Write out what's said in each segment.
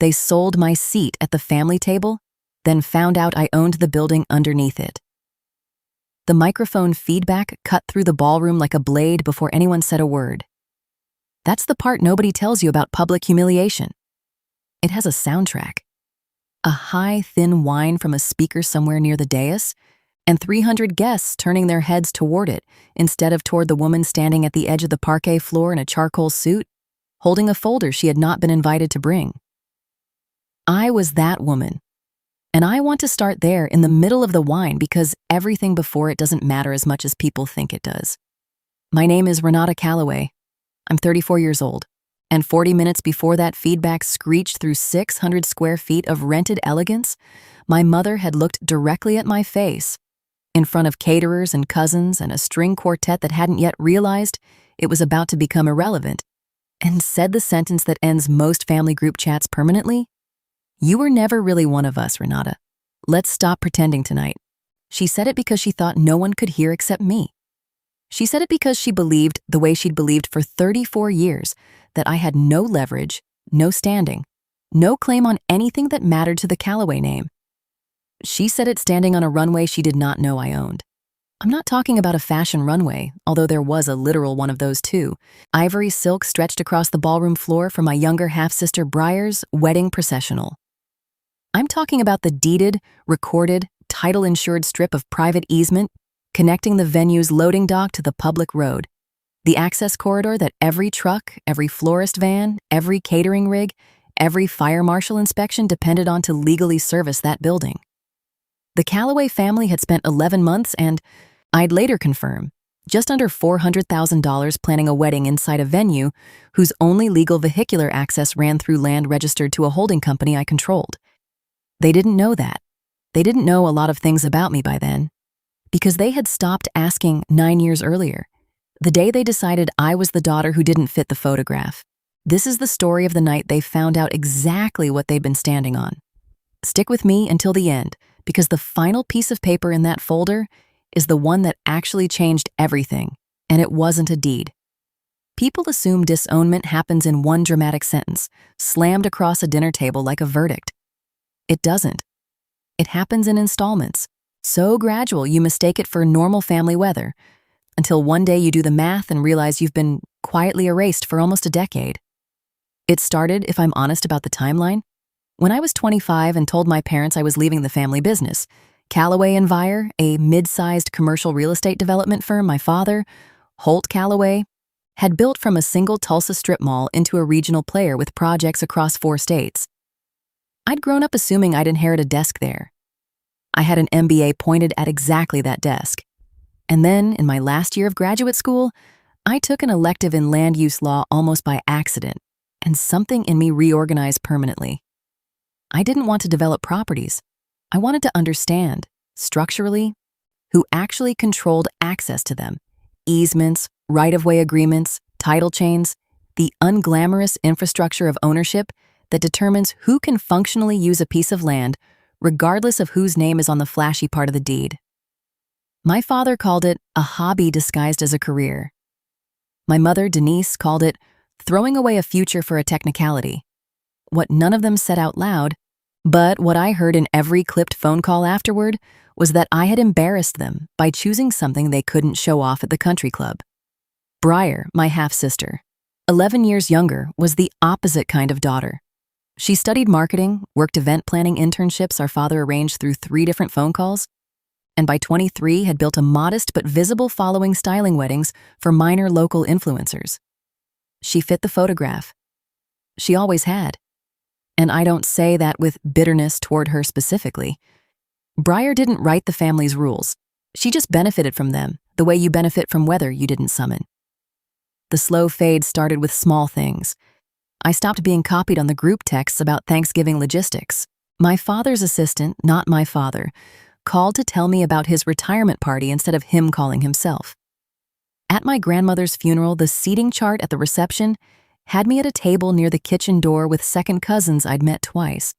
They sold my seat at the family table, then found out I owned the building underneath it. The microphone feedback cut through the ballroom like a blade before anyone said a word. That's the part nobody tells you about public humiliation. It has a soundtrack. A high, thin whine from a speaker somewhere near the dais, and 300 guests turning their heads toward it instead of toward the woman standing at the edge of the parquet floor in a charcoal suit, holding a folder she had not been invited to bring. I was that woman. And I want to start there in the middle of the whine because everything before it doesn't matter as much as people think it does. My name is Renata Calloway. I'm 34 years old, and 40 minutes before that feedback screeched through 600 square feet of rented elegance, my mother had looked directly at my face, in front of caterers and cousins and a string quartet that hadn't yet realized it was about to become irrelevant, and said the sentence that ends most family group chats permanently. "You were never really one of us, Renata. Let's stop pretending tonight." She said it because she thought no one could hear except me. She said it because she believed the way she'd believed for 34 years, that I had no leverage, no standing, no claim on anything that mattered to the Calloway name. She said it standing on a runway she did not know I owned. I'm not talking about a fashion runway, although there was a literal one of those too. Ivory silk stretched across the ballroom floor for my younger half-sister Briar's wedding processional. I'm talking about the deeded, recorded, title-insured strip of private easement connecting the venue's loading dock to the public road, the access corridor that every truck, every florist van, every catering rig, every fire marshal inspection depended on to legally service that building. The Calloway family had spent 11 months and, I'd later confirm, just under $400,000 planning a wedding inside a venue whose only legal vehicular access ran through land registered to a holding company I controlled. They didn't know that. They didn't know a lot of things about me by then, because they had stopped asking 9 years earlier, the day they decided I was the daughter who didn't fit the photograph. This is the story of the night they found out exactly what they'd been standing on. Stick with me until the end, because the final piece of paper in that folder is the one that actually changed everything, and it wasn't a deed. People assume disownment happens in one dramatic sentence, slammed across a dinner table like a verdict. It doesn't. It happens in installments, so gradual you mistake it for normal family weather, until one day you do the math and realize you've been quietly erased for almost a decade. It started, if I'm honest about the timeline, when I was 25 and told my parents I was leaving the family business. Calloway & Vire, a mid-sized commercial real estate development firm my father, Holt Calloway, had built from a single Tulsa strip mall into a regional player with projects across 4 states. I'd grown up assuming I'd inherit a desk there. I had an MBA pointed at exactly that desk. And then, in my last year of graduate school, I took an elective in land use law almost by accident, and something in me reorganized permanently. I didn't want to develop properties. I wanted to understand, structurally, who actually controlled access to them, easements, right-of-way agreements, title chains, the unglamorous infrastructure of ownership that determines who can functionally use a piece of land regardless of whose name is on the flashy part of the deed. My father called it a hobby disguised as a career. My mother, Denise, called it throwing away a future for a technicality. What none of them said out loud, but what I heard in every clipped phone call afterward, was that I had embarrassed them by choosing something they couldn't show off at the country club. Briar, my half-sister, 11 years younger, was the opposite kind of daughter. She studied marketing, worked event planning internships our father arranged through 3 different phone calls, and by 23 had built a modest but visible following styling weddings for minor local influencers. She fit the photograph. She always had. And I don't say that with bitterness toward her specifically. Briar didn't write the family's rules. She just benefited from them, the way you benefit from weather you didn't summon. The slow fade started with small things. I stopped being copied on the group texts about Thanksgiving logistics. My father's assistant, not my father, called to tell me about his retirement party instead of him calling himself. At my grandmother's funeral, the seating chart at the reception had me at a table near the kitchen door with second cousins I'd met twice,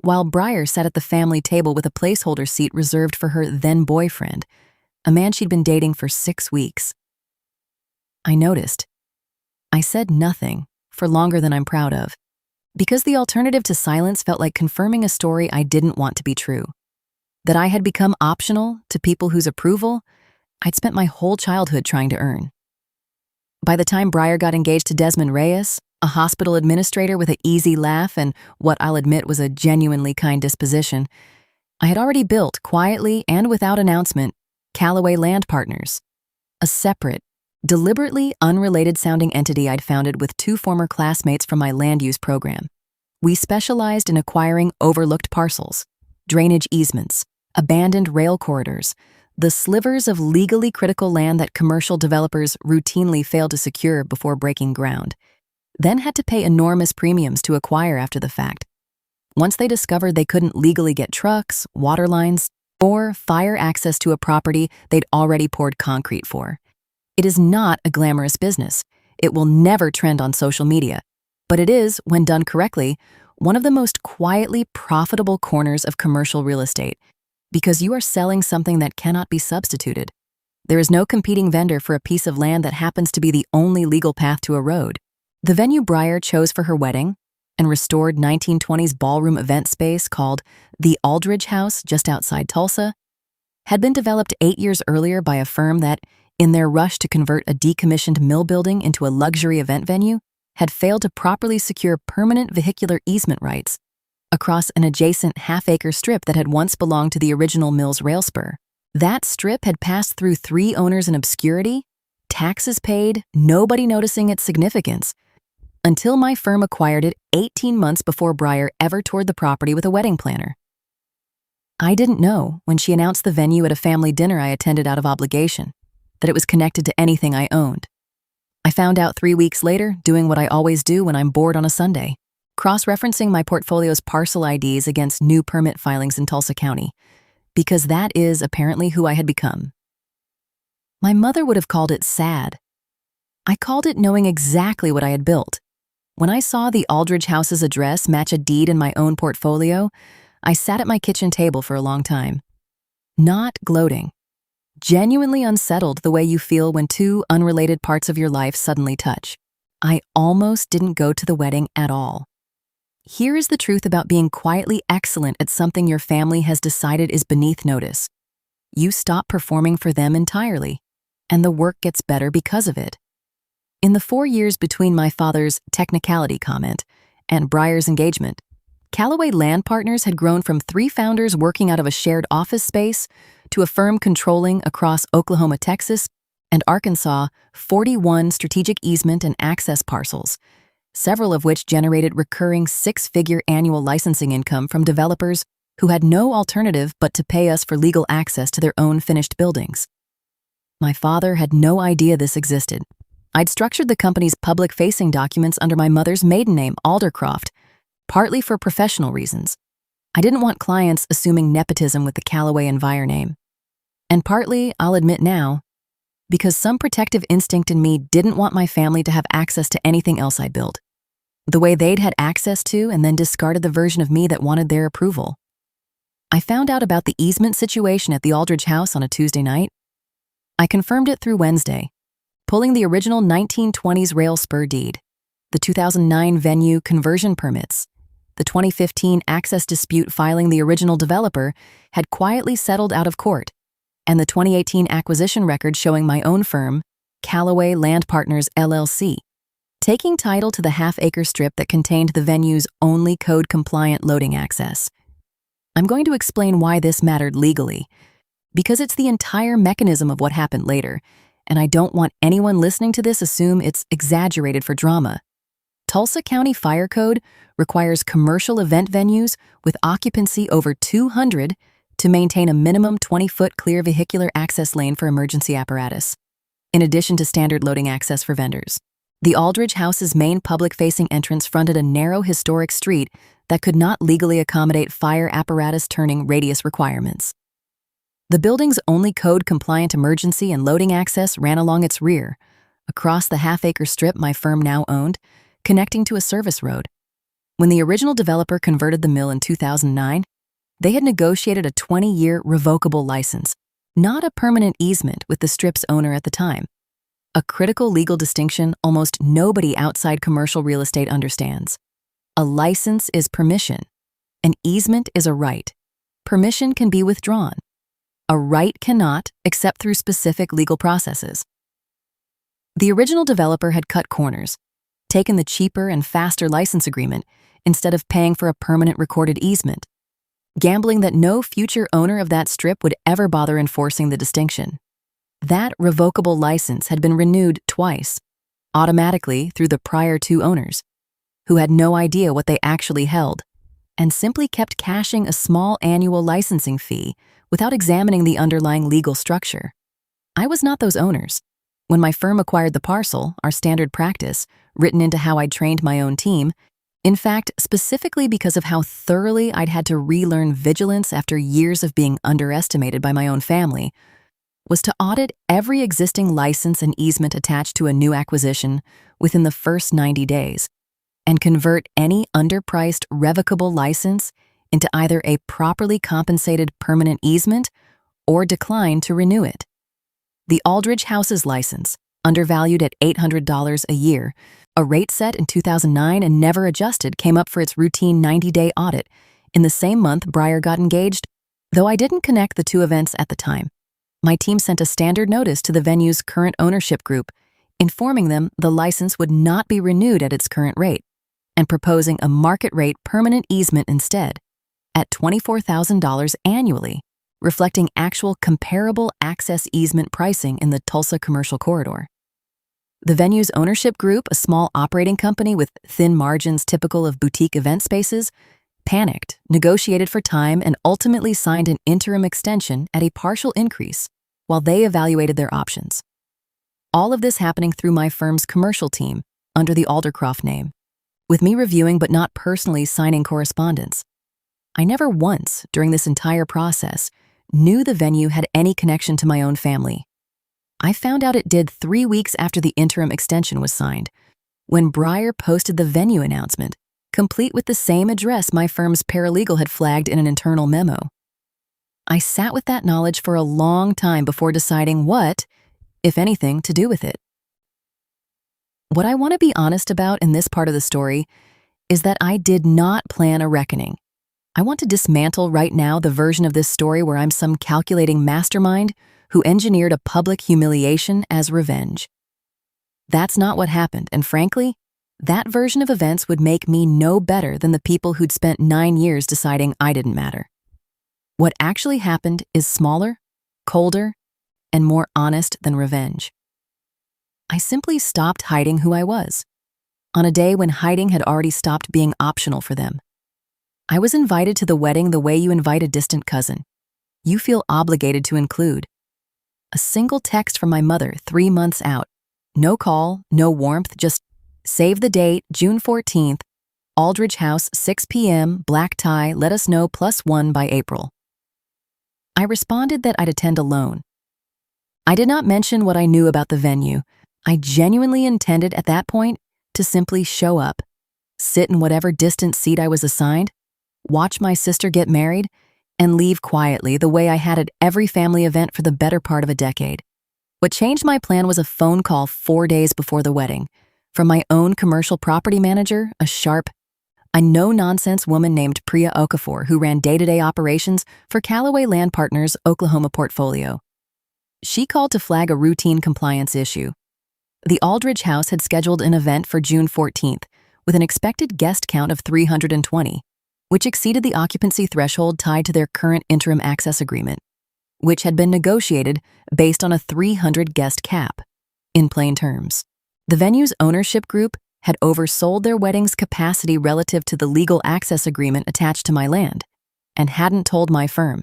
while Briar sat at the family table with a placeholder seat reserved for her then-boyfriend, a man she'd been dating for 6 weeks. I noticed. I said nothing, for longer than I'm proud of. Because the alternative to silence felt like confirming a story I didn't want to be true. That I had become optional to people whose approval I'd spent my whole childhood trying to earn. By the time Breyer got engaged to Desmond Reyes, a hospital administrator with an easy laugh and what I'll admit was a genuinely kind disposition, I had already built, quietly and without announcement, Calloway Land Partners, a separate, deliberately unrelated-sounding entity I'd founded with two former classmates from my land use program. We specialized in acquiring overlooked parcels, drainage easements, abandoned rail corridors, the slivers of legally critical land that commercial developers routinely fail to secure before breaking ground, then had to pay enormous premiums to acquire after the fact. Once they discovered they couldn't legally get trucks, water lines, or fire access to a property they'd already poured concrete for. It is not a glamorous business. It will never trend on social media, but it is, when done correctly, one of the most quietly profitable corners of commercial real estate, because you are selling something that cannot be substituted. There is no competing vendor for a piece of land that happens to be the only legal path to a road. The venue Breyer chose for her wedding, and restored 1920s ballroom event space called the Aldridge House just outside Tulsa, had been developed 8 years earlier by a firm that, in their rush to convert a decommissioned mill building into a luxury event venue, had failed to properly secure permanent vehicular easement rights across an adjacent half-acre strip that had once belonged to the original mill's rail spur. That strip had passed through 3 owners in obscurity, taxes paid, nobody noticing its significance, until my firm acquired it 18 months before Breyer ever toured the property with a wedding planner. I didn't know, when she announced the venue at a family dinner I attended out of obligation, that it was connected to anything I owned. I found out 3 weeks later, doing what I always do when I'm bored on a Sunday, cross-referencing my portfolio's parcel IDs against new permit filings in Tulsa County, because that is apparently who I had become. My mother would have called it sad. I called it knowing exactly what I had built. When I saw the Aldridge House's address match a deed in my own portfolio, I sat at my kitchen table for a long time. Not gloating. Genuinely unsettled the way you feel when two unrelated parts of your life suddenly touch. I almost didn't go to the wedding at all. Here is the truth about being quietly excellent at something your family has decided is beneath notice. You stop performing for them entirely, and the work gets better because of it. In the 4 years between my father's technicality comment and Breyer's engagement, Calloway Land Partners had grown from 3 founders working out of a shared office space to a firm controlling across Oklahoma, Texas, and Arkansas 41 strategic easement and access parcels, several of which generated recurring 6-figure annual licensing income from developers who had no alternative but to pay us for legal access to their own finished buildings. My father had no idea this existed. I'd structured the company's public-facing documents under my mother's maiden name, Aldercroft, partly for professional reasons. I didn't want clients assuming nepotism with the Calloway and Vire name. And partly, I'll admit now, because some protective instinct in me didn't want my family to have access to anything else I built, the way they'd had access to and then discarded the version of me that wanted their approval. I found out about the easement situation at the Aldridge House on a Tuesday night. I confirmed it through Wednesday, pulling the original 1920s rail spur deed, the 2009 venue conversion permits, the 2015 access dispute filing the original developer had quietly settled out of court, and the 2018 acquisition record showing my own firm, Calloway Land Partners LLC, taking title to the half-acre strip that contained the venue's only code-compliant loading access. I'm going to explain why this mattered legally, because it's the entire mechanism of what happened later, and I don't want anyone listening to this assume it's exaggerated for drama. Tulsa County Fire Code requires commercial event venues with occupancy over 200 to maintain a minimum 20-foot clear vehicular access lane for emergency apparatus, in addition to standard loading access for vendors. The Aldridge House's main public-facing entrance fronted a narrow historic street that could not legally accommodate fire apparatus turning radius requirements. The building's only code-compliant emergency and loading access ran along its rear, across the half-acre strip my firm now owned, connecting to a service road. When the original developer converted the mill in 2009, they had negotiated a 20-year revocable license, not a permanent easement with the strip's owner at the time. A critical legal distinction almost nobody outside commercial real estate understands. A license is permission. An easement is a right. Permission can be withdrawn. A right cannot, except through specific legal processes. The original developer had cut corners, taken the cheaper and faster license agreement instead of paying for a permanent recorded easement, gambling that no future owner of that strip would ever bother enforcing the distinction. That revocable license had been renewed twice, automatically through the prior two owners, who had no idea what they actually held, and simply kept cashing a small annual licensing fee without examining the underlying legal structure. I was not those owners. When my firm acquired the parcel, our standard practice, written into how I'd trained my own team, in fact, specifically because of how thoroughly I'd had to relearn vigilance after years of being underestimated by my own family, was to audit every existing license and easement attached to a new acquisition within the first 90 days, and convert any underpriced revocable license into either a properly compensated permanent easement or decline to renew it. The Aldridge House's license, undervalued at $800 a year, a rate set in 2009 and never adjusted, came up for its routine 90-day audit in the same month Breyer got engaged. Though I didn't connect the two events at the time, my team sent a standard notice to the venue's current ownership group, informing them the license would not be renewed at its current rate, and proposing a market-rate permanent easement instead, at $24,000 annually, reflecting actual comparable access easement pricing in the Tulsa commercial corridor. The venue's ownership group, a small operating company with thin margins typical of boutique event spaces, panicked, negotiated for time, and ultimately signed an interim extension at a partial increase while they evaluated their options. All of this happening through my firm's commercial team under the Aldercroft name, with me reviewing but not personally signing correspondence. I never once, during this entire process, knew the venue had any connection to my own family. I found out it did 3 weeks after the interim extension was signed, when Breyer posted the venue announcement, complete with the same address my firm's paralegal had flagged in an internal memo. I sat with that knowledge for a long time before deciding what, if anything, to do with it. What I want to be honest about in this part of the story is that I did not plan a reckoning. I want to dismantle right now the version of this story where I'm some calculating mastermind who engineered a public humiliation as revenge. That's not what happened, and frankly, that version of events would make me no better than the people who'd spent 9 years deciding I didn't matter. What actually happened is smaller, colder, and more honest than revenge. I simply stopped hiding who I was, on a day when hiding had already stopped being optional for them. I was invited to the wedding the way you invite a distant cousin. You feel obligated to include. A single text from my mother 3 months out. No call, no warmth, just save the date, June 14th, Aldridge House, 6 p.m., black tie, let us know +1 by April. I responded that I'd attend alone. I did not mention what I knew about the venue. I genuinely intended at that point to simply show up, sit in whatever distant seat I was assigned, watch my sister get married, and leave quietly the way I had at every family event for the better part of a decade. What changed my plan was a phone call 4 days before the wedding from my own commercial property manager, a no-nonsense woman named Priya Okafor, who ran day-to-day operations for Calloway Land Partners' Oklahoma portfolio. She called to flag a routine compliance issue. The Aldridge House had scheduled an event for June 14th with an expected guest count of 320, which exceeded the occupancy threshold tied to their current interim access agreement, which had been negotiated based on a 300-guest cap. In plain terms, the venue's ownership group had oversold their wedding's capacity relative to the legal access agreement attached to my land, and hadn't told my firm.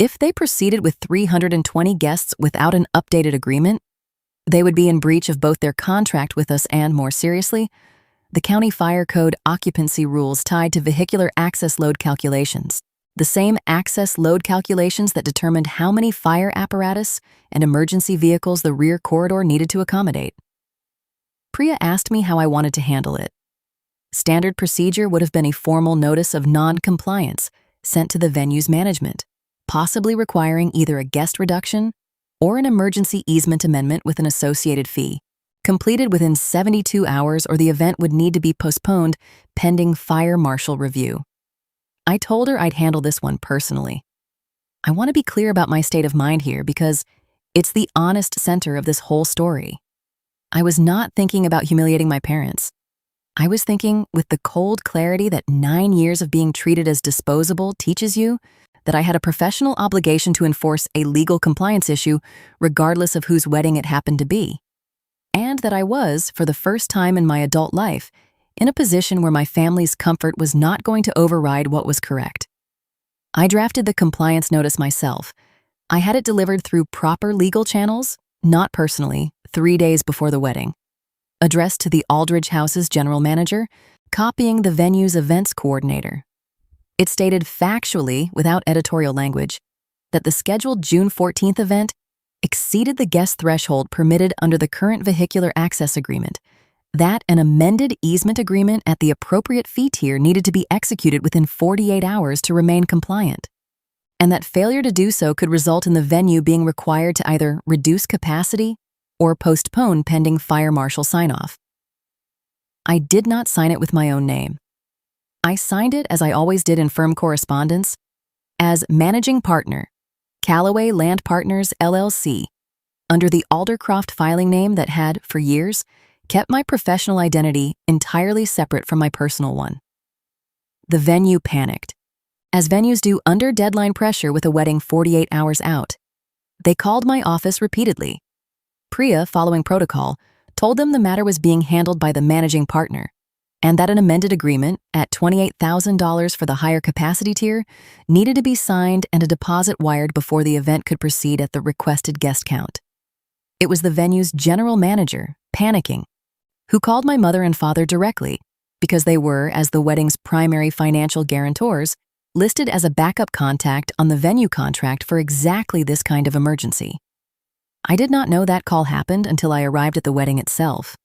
If they proceeded with 320 guests without an updated agreement, they would be in breach of both their contract with us and, more seriously, the County Fire Code occupancy rules tied to vehicular access load calculations, the same access load calculations that determined how many fire apparatus and emergency vehicles the rear corridor needed to accommodate. Priya asked me how I wanted to handle it. Standard procedure would have been a formal notice of non-compliance sent to the venue's management, possibly requiring either a guest reduction or an emergency easement amendment with an associated fee. completed within 72 hours or the event would need to be postponed pending fire marshal review. I told her I'd handle this one personally. I want to be clear about my state of mind here because it's the honest center of this whole story. I was not thinking about humiliating my parents. I was thinking, with the cold clarity that 9 years of being treated as disposable teaches you, that I had a professional obligation to enforce a legal compliance issue regardless of whose wedding it happened to be. And that I was, for the first time in my adult life, in a position where my family's comfort was not going to override what was correct. I drafted the compliance notice myself. I had it delivered through proper legal channels, not personally, 3 days before the wedding. Addressed to the Aldridge House's general manager, copying the venue's events coordinator. It stated factually, without editorial language, that the scheduled June 14th event exceeded the guest threshold permitted under the current vehicular access agreement, that an amended easement agreement at the appropriate fee tier needed to be executed within 48 hours to remain compliant, and that failure to do so could result in the venue being required to either reduce capacity or postpone pending fire marshal sign-off. I did not sign it with my own name. I signed it, as I always did in firm correspondence, as Managing Partner, Calloway Land Partners, LLC, under the Aldercroft filing name that had, for years, kept my professional identity entirely separate from my personal one. The venue panicked, as venues do under deadline pressure with a wedding 48 hours out. They called my office repeatedly. Priya, following protocol, told them the matter was being handled by the managing partner, and that an amended agreement at $28,000 for the higher capacity tier needed to be signed and a deposit wired before the event could proceed at the requested guest count. It was the venue's general manager, panicking, who called my mother and father directly because they were, as the wedding's primary financial guarantors, listed as a backup contact on the venue contract for exactly this kind of emergency. I did not know that call happened until I arrived at the wedding itself.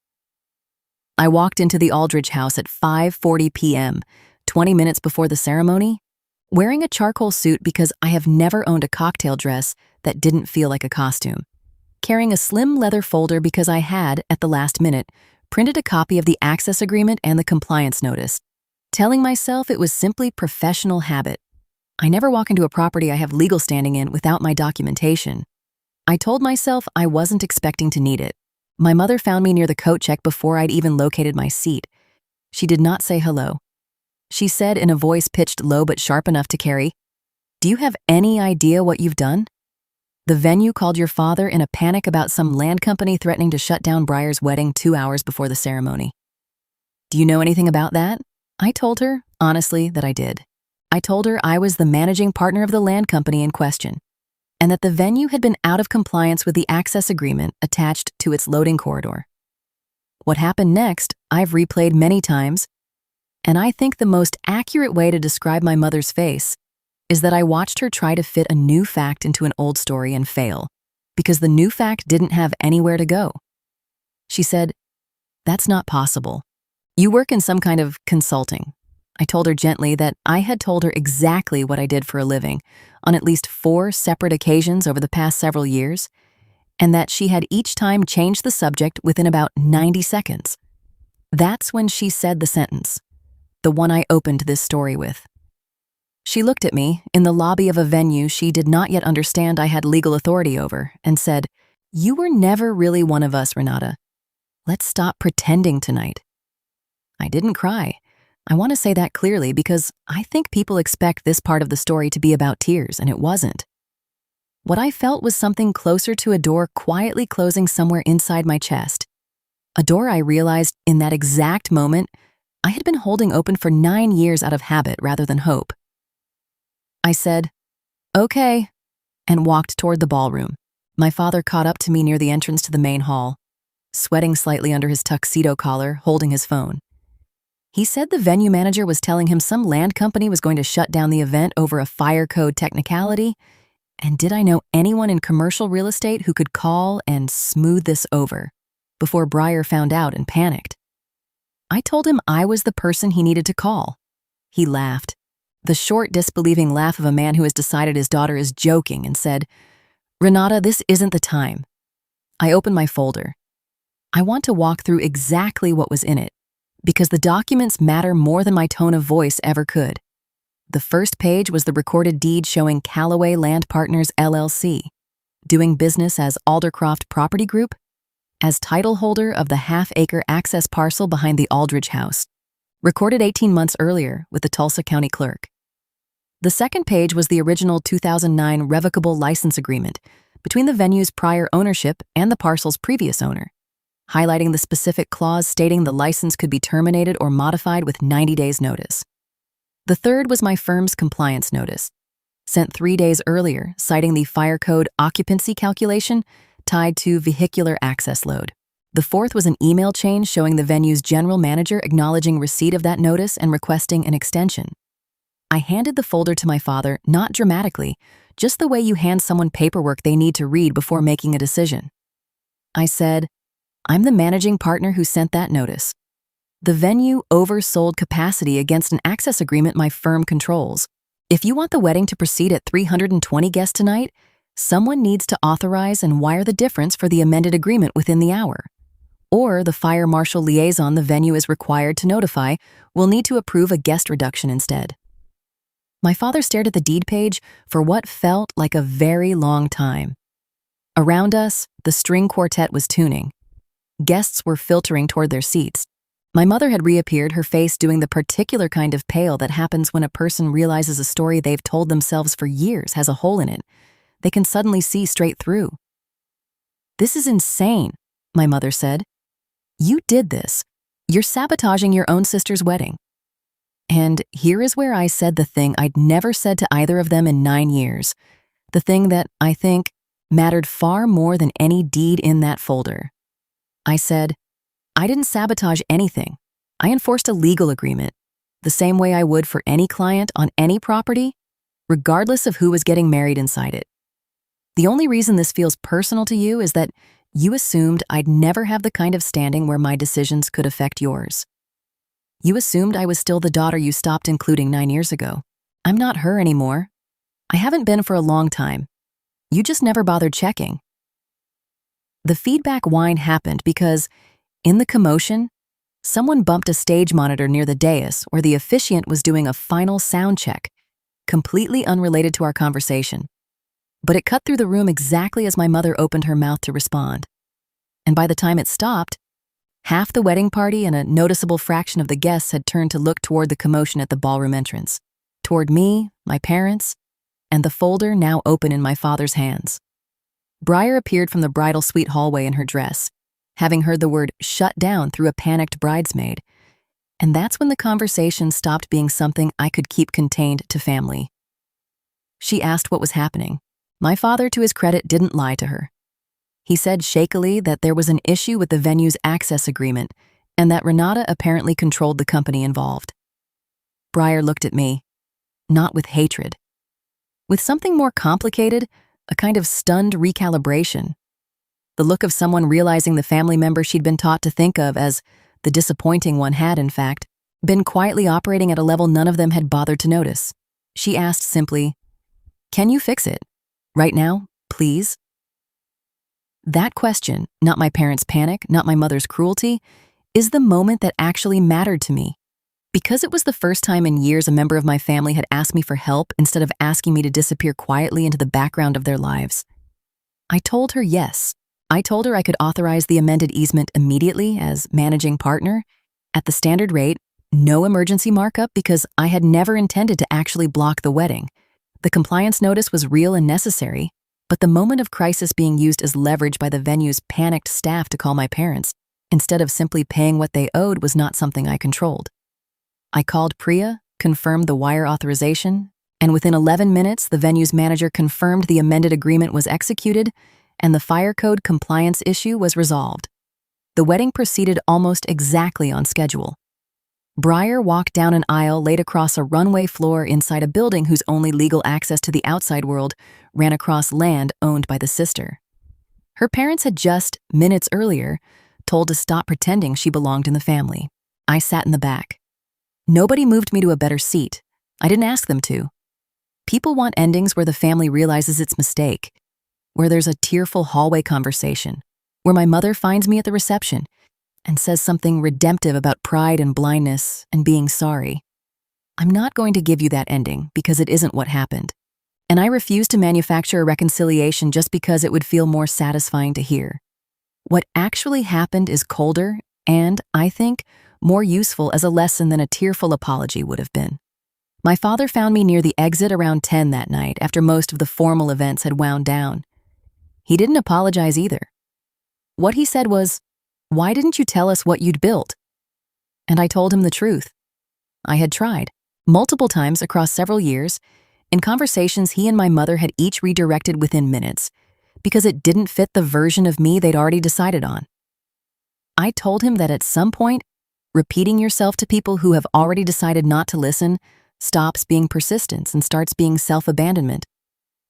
I walked into the Aldridge house at 5:40 p.m., 20 minutes before the ceremony, wearing a charcoal suit because I have never owned a cocktail dress that didn't feel like a costume, carrying a slim leather folder because I had, at the last minute, printed a copy of the access agreement and the compliance notice, telling myself it was simply professional habit. I never walk into a property I have legal standing in without my documentation. I told myself I wasn't expecting to need it. My mother found me near the coat check before I'd even located my seat. She did not say hello. She said in a voice pitched low but sharp enough to carry, "Do you have any idea what you've done? The venue called your father in a panic about some land company threatening to shut down Briar's wedding 2 hours before the ceremony. Do you know anything about that?" I told her, honestly, that I did. I told her I was the managing partner of the land company in question, and that the venue had been out of compliance with the access agreement attached to its loading corridor. What happened next, I've replayed many times, and I think the most accurate way to describe my mother's face is that I watched her try to fit a new fact into an old story and fail, because the new fact didn't have anywhere to go. She said, "That's not possible. You work in some kind of consulting." I told her gently that I had told her exactly what I did for a living on at least 4 separate occasions over the past several years, and that she had each time changed the subject within about 90 seconds. That's when she said the sentence, the one I opened this story with. She looked at me in the lobby of a venue she did not yet understand I had legal authority over and said, "You were never really one of us, Renata. Let's stop pretending tonight." I didn't cry. I want to say that clearly because I think people expect this part of the story to be about tears, and it wasn't. What I felt was something closer to a door quietly closing somewhere inside my chest. A door I realized in that exact moment I had been holding open for 9 years out of habit rather than hope. I said, "Okay," and walked toward the ballroom. My father caught up to me near the entrance to the main hall, sweating slightly under his tuxedo collar, holding his phone. He said the venue manager was telling him some land company was going to shut down the event over a fire code technicality, and did I know anyone in commercial real estate who could call and smooth this over before Briar found out and panicked? I told him I was the person he needed to call. He laughed, the short, disbelieving laugh of a man who has decided his daughter is joking, and said, "Renata, this isn't the time." I opened my folder. I want to walk through exactly what was in it, because the documents matter more than my tone of voice ever could. The first page was the recorded deed showing Calloway Land Partners LLC, doing business as Aldercroft Property Group, as title holder of the half-acre access parcel behind the Aldridge House, recorded 18 months earlier with the Tulsa County Clerk. The second page was the original 2009 revocable license agreement between the venue's prior ownership and the parcel's previous owner, highlighting the specific clause stating the license could be terminated or modified with 90 days' notice. The third was my firm's compliance notice, sent 3 days earlier, citing the fire code occupancy calculation tied to vehicular access load. The fourth was an email chain showing the venue's general manager acknowledging receipt of that notice and requesting an extension. I handed the folder to my father, not dramatically, just the way you hand someone paperwork they need to read before making a decision. I said, "I'm the managing partner who sent that notice. The venue oversold capacity against an access agreement my firm controls. If you want the wedding to proceed at 320 guests tonight, someone needs to authorize and wire the difference for the amended agreement within the hour. Or the fire marshal liaison the venue is required to notify will need to approve a guest reduction instead." My father stared at the deed page for what felt like a very long time. Around us, the string quartet was tuning. Guests were filtering toward their seats. My mother had reappeared, her face doing the particular kind of pale that happens when a person realizes a story they've told themselves for years has a hole in it. They can suddenly see straight through. "This is insane," my mother said. "You did this. You're sabotaging your own sister's wedding." And here is where I said the thing I'd never said to either of them in 9 years. The thing that, I think, mattered far more than any deed in that folder. I said, "I didn't sabotage anything. I enforced a legal agreement, the same way I would for any client on any property, regardless of who was getting married inside it. The only reason this feels personal to you is that you assumed I'd never have the kind of standing where my decisions could affect yours. You assumed I was still the daughter you stopped including 9 years ago. I'm not her anymore. I haven't been for a long time. You just never bothered checking." The feedback whine happened because, in the commotion, someone bumped a stage monitor near the dais where the officiant was doing a final sound check, completely unrelated to our conversation. But it cut through the room exactly as my mother opened her mouth to respond. And by the time it stopped, half the wedding party and a noticeable fraction of the guests had turned to look toward the commotion at the ballroom entrance, toward me, my parents, and the folder now open in my father's hands. Briar appeared from the bridal suite hallway in her dress, having heard the word "shut down" through a panicked bridesmaid. And that's when the conversation stopped being something I could keep contained to family. She asked what was happening. My father, to his credit, didn't lie to her. He said shakily that there was an issue with the venue's access agreement and that Renata apparently controlled the company involved. Briar looked at me, not with hatred, with something more complicated, a kind of stunned recalibration. The look of someone realizing the family member she'd been taught to think of as the disappointing one had, in fact, been quietly operating at a level none of them had bothered to notice. She asked simply, "Can you fix it? Right now, please?" That question, not my parents' panic, not my mother's cruelty, is the moment that actually mattered to me. Because it was the first time in years a member of my family had asked me for help instead of asking me to disappear quietly into the background of their lives. I told her yes. I told her I could authorize the amended easement immediately as managing partner, at the standard rate, no emergency markup, because I had never intended to actually block the wedding. The compliance notice was real and necessary, but the moment of crisis being used as leverage by the venue's panicked staff to call my parents, instead of simply paying what they owed, was not something I controlled. I called Priya, confirmed the wire authorization, and within 11 minutes, the venue's manager confirmed the amended agreement was executed and the fire code compliance issue was resolved. The wedding proceeded almost exactly on schedule. Briar walked down an aisle laid across a runway floor inside a building whose only legal access to the outside world ran across land owned by the sister. Her parents had just, minutes earlier, told to stop pretending she belonged in the family. I sat in the back. Nobody moved me to a better seat. I didn't ask them to. People want endings where the family realizes its mistake, where there's a tearful hallway conversation, where my mother finds me at the reception and says something redemptive about pride and blindness and being sorry. I'm not going to give you that ending because it isn't what happened. And I refuse to manufacture a reconciliation just because it would feel more satisfying to hear. What actually happened is colder and, I think, more useful as a lesson than a tearful apology would have been. My father found me near the exit around 10 that night after most of the formal events had wound down. He didn't apologize either. What he said was, "Why didn't you tell us what you'd built?" And I told him the truth. I had tried, multiple times across several years. In conversations he and my mother had each redirected within minutes because it didn't fit the version of me they'd already decided on. I told him that at some point, repeating yourself to people who have already decided not to listen stops being persistence and starts being self-abandonment.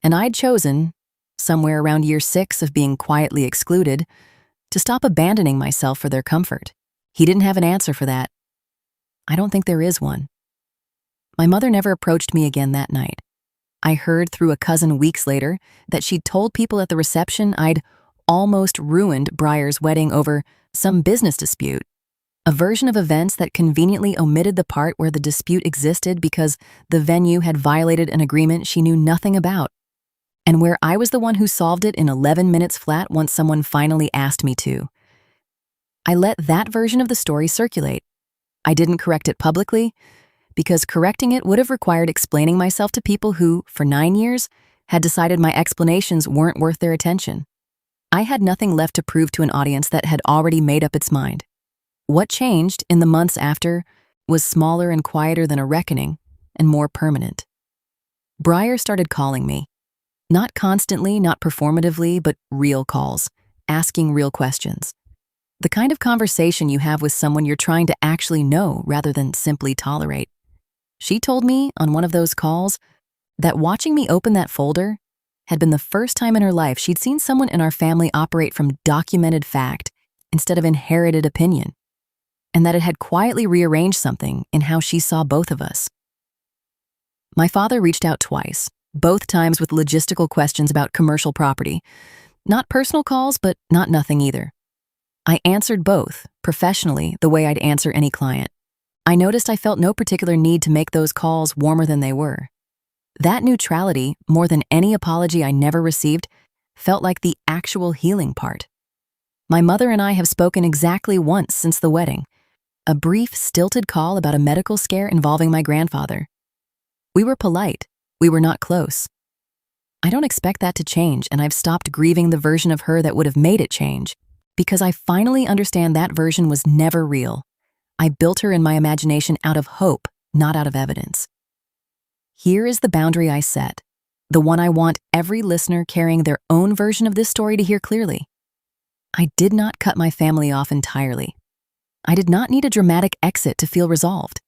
And I'd chosen, somewhere around year 6 of being quietly excluded, to stop abandoning myself for their comfort. He didn't have an answer for that. I don't think there is one. My mother never approached me again that night. I heard through a cousin weeks later that she'd told people at the reception I'd almost ruined Briar's wedding over some business dispute, a version of events that conveniently omitted the part where the dispute existed because the venue had violated an agreement she knew nothing about, and where I was the one who solved it in 11 minutes flat once someone finally asked me to. I let that version of the story circulate. I didn't correct it publicly, because correcting it would have required explaining myself to people who, for 9 years, had decided my explanations weren't worth their attention. I had nothing left to prove to an audience that had already made up its mind. What changed in the months after was smaller and quieter than a reckoning, and more permanent. Briar started calling me. Not constantly, not performatively, but real calls, asking real questions. The kind of conversation you have with someone you're trying to actually know rather than simply tolerate. She told me on one of those calls that watching me open that folder had been the first time in her life she'd seen someone in our family operate from documented fact instead of inherited opinion, and that it had quietly rearranged something in how she saw both of us. My father reached out twice, both times with logistical questions about commercial property. Not personal calls, but not nothing either. I answered both, professionally, the way I'd answer any client. I noticed I felt no particular need to make those calls warmer than they were. That neutrality, more than any apology I never received, felt like the actual healing part. My mother and I have spoken exactly once since the wedding, a brief, stilted call about a medical scare involving my grandfather. We were polite. We were not close. I don't expect that to change, and I've stopped grieving the version of her that would have made it change, because I finally understand that version was never real. I built her in my imagination out of hope, not out of evidence. Here is the boundary I set, the one I want every listener carrying their own version of this story to hear clearly. I did not cut my family off entirely. I did not need a dramatic exit to feel resolved.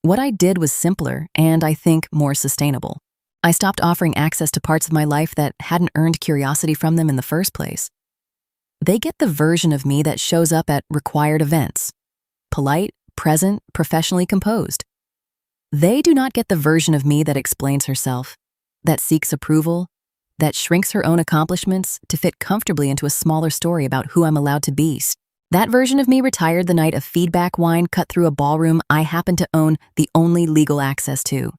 What I did was simpler and, I think, more sustainable. I stopped offering access to parts of my life that hadn't earned curiosity from them in the first place. They get the version of me that shows up at required events. Polite, present, professionally composed. They do not get the version of me that explains herself, that seeks approval, that shrinks her own accomplishments to fit comfortably into a smaller story about who I'm allowed to be. That version of me retired the night a feedback whine cut through a ballroom I happen to own the only legal access to.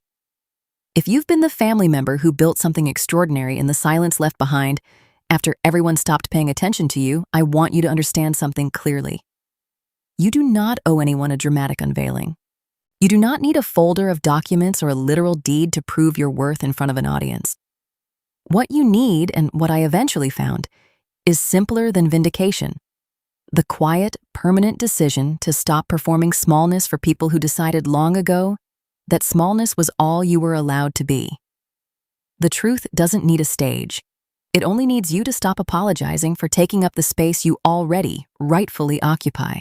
If you've been the family member who built something extraordinary in the silence left behind after everyone stopped paying attention to you, I want you to understand something clearly. You do not owe anyone a dramatic unveiling. You do not need a folder of documents or a literal deed to prove your worth in front of an audience. What you need, and what I eventually found, is simpler than vindication. The quiet, permanent decision to stop performing smallness for people who decided long ago that smallness was all you were allowed to be. The truth doesn't need a stage. It only needs you to stop apologizing for taking up the space you already rightfully occupy.